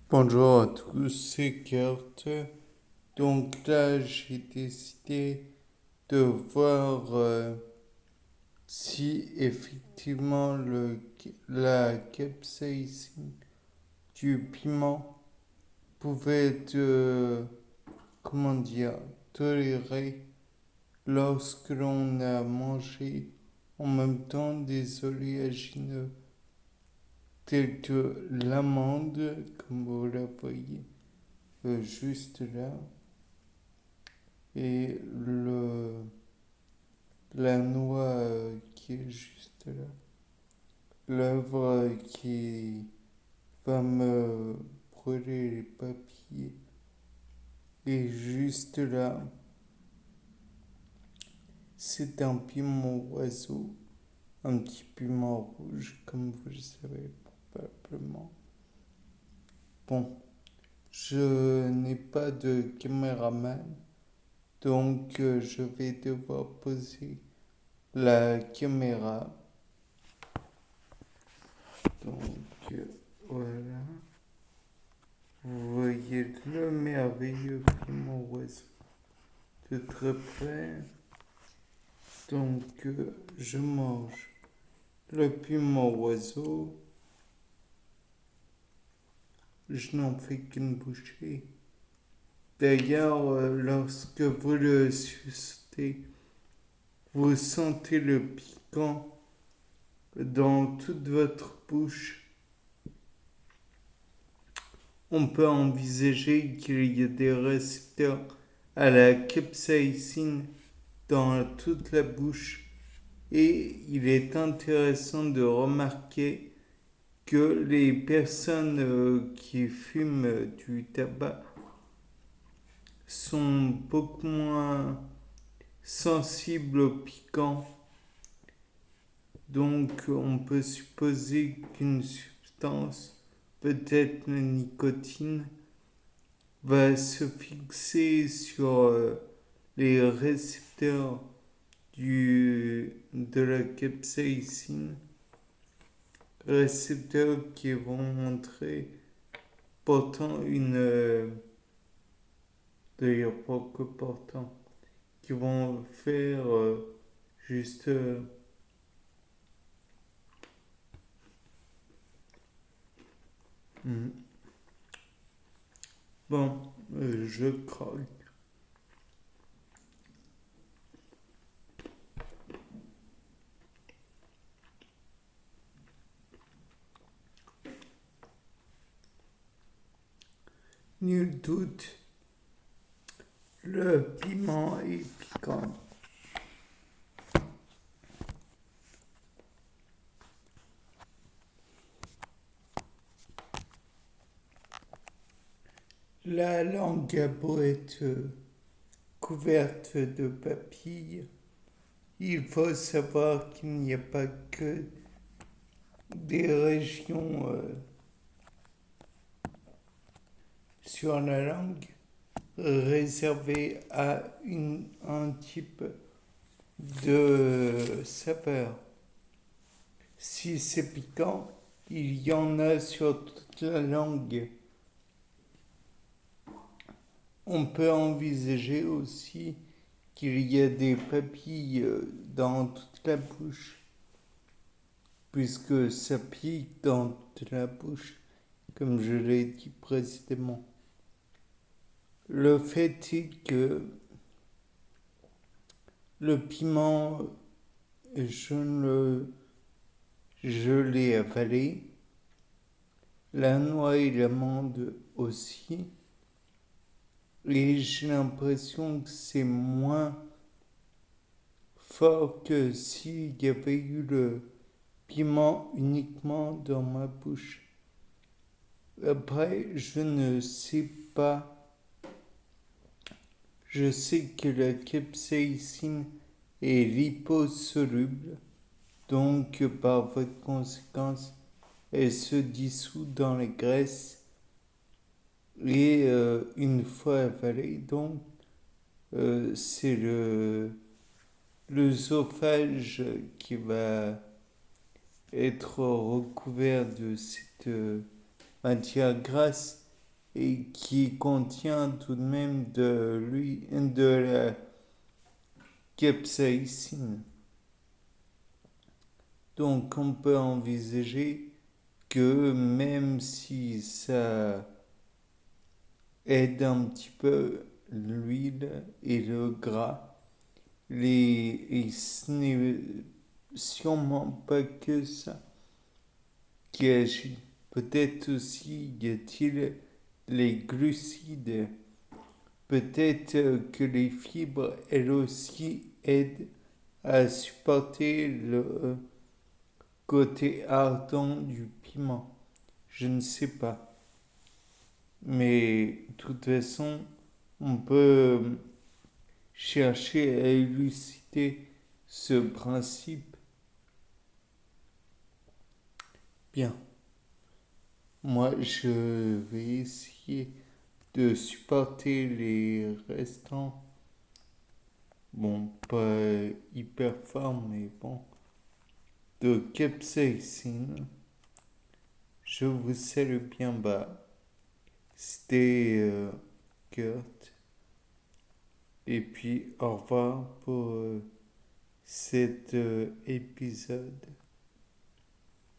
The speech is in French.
Bonjour à tous, c'est Kurt. Donc là, j'ai décidé de voir si effectivement la capsaïcine du piment pouvait être, comment dire, tolérée lorsque l'on a mangé en même temps des oléagineux tels que l'amande, comme vous la voyez juste là, et la noix qui est juste là. L'œuvre qui va me brûler les papiers est juste là. C'est un piment oiseau, un petit piment rouge, comme vous le savez probablement. Bon, je n'ai pas de caméraman, donc je vais devoir poser la caméra. Donc voilà, vous voyez le merveilleux piment oiseau de très près. Donc je mange le piment oiseau, je n'en fais qu'une bouchée. D'ailleurs, lorsque vous le sucez, vous sentez le piquant dans toute votre bouche. On peut envisager qu'il y ait des récepteurs à la capsaïcine dans toute la bouche et il est intéressant de remarquer que les personnes qui fument du tabac sont beaucoup moins sensibles au piquant. Donc on peut supposer qu'une substance, peut-être la nicotine, va se fixer sur les récepteurs de la capsaïcine, récepteurs qui vont montrer pourtant d'ailleurs pas que pourtant, qui vont faire juste hmm. Bon, je croque. Nul doute, le piment est piquant. La langue a beau être couverte de papilles, il faut savoir qu'il n'y a pas que des régions sur la langue réservées à un type de saveur. Si c'est piquant, il y en a sur toute la langue. On peut envisager aussi qu'il y a des papilles dans toute la bouche, puisque ça pique dans toute la bouche, comme je l'ai dit précédemment. Le fait est que le piment, je l'ai avalé, la noix et l'amande aussi, et j'ai l'impression que c'est moins fort que s'il y avait eu le piment uniquement dans ma bouche. Après, je ne sais pas. Je sais que la capsaïcine est liposoluble, donc par voie de conséquence, elle se dissout dans les graisses et une fois avalée, donc c'est l'œsophage qui va être recouvert de cette matière grasse et qui contient tout de même de la capsaïcine. Donc on peut envisager que même si ça aide un petit peu l'huile et le gras, et ce n'est sûrement pas que ça qui agit. Peut-être aussi y a-t-il les glucides. Peut-être que les fibres, elles aussi, aident à supporter le côté ardent du piment. Je ne sais pas. Mais de toute façon, on peut chercher à élucider ce principe. Bien, moi je vais essayer de supporter les restants. Bon, pas hyper fort, mais bon, de capsaïcine. Je vous salue bien bas. C'était Kurt. Et puis au revoir pour cet épisode.